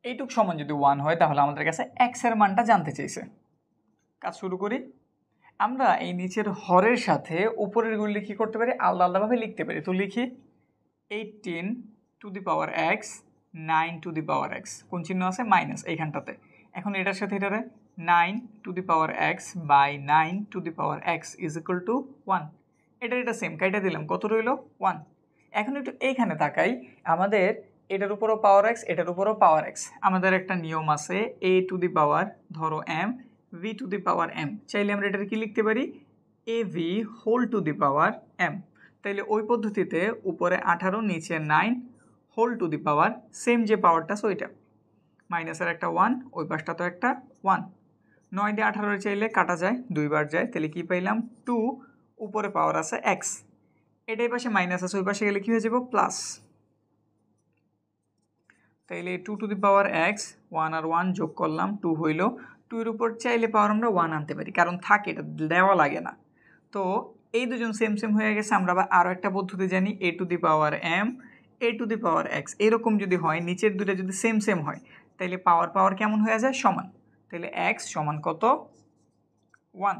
এইটুক সমান যদি 1 হয় তাহলে আমাদের কাছে x এর মানটা জানতে চাইছে। কাজ শুরু করি। আমরা এই নিচের হরের সাথে উপরের গুলি কি করতে পারি, আলাদা আলাদাভাবে লিখতে পারি। তো লিখি 18 two the power x 9 to the power x, কোন চিহ্ন আছে, মাইনাস এইখানটাতে। এখন এটার সাথে এটারে 9 to the power x by 9 to the power x is equal to 1। এটা সেম, কাইটা দিলাম, কত রইল 1। এখন একটু এইখানে তাকাই, আমাদের এটার উপরও পাওয়ার x, এটার উপরও পাওয়ার x। আমাদের একটা নিয়ম আছে, a টু দি পাওয়ার ধরো m, v to the power m, চাইলে আমরা এটার কি লিখতে পারি, av whole to the power m। তাইলে ওই পদ্ধতিতে উপরে 18 নিচে 9 whole to the power, same যে পাওয়ারটা আছে ওইটা, মাইনাসের একটা 1, ওই পাশটা তো একটা 1। 9 দিয়ে 18 চাইলে কাটা যায়, দুইবার যায়, তাহলে কি পাইলাম 2, উপরে পাওয়ার আছে x, এটাই পাশে মাইনাস আছে, ওই পাশে গেলে কি হয়ে যাব প্লাস। তাইলে 2 টু দি পাওয়ার x, 1 আর 1 যোগ করলাম 2 হইল। 2 এর উপর চাইলে পাওয়ার আমরা 1 আনতে পারি, কারণ থাকে, এটা দেওয়া লাগে না। তো এই দুজন সেম সেম হয়ে গেছে। আমরা আবার আরও একটা পদ্ধতি জানি, a two the power m, a two the power x, এরকম যদি হয়, নিচের দুটো যদি সেম সেম হয়, তাইলে পাওয়ার পাওয়ার কেমন হয়ে যায়, সমান। তাহলে x সমান কত, 1।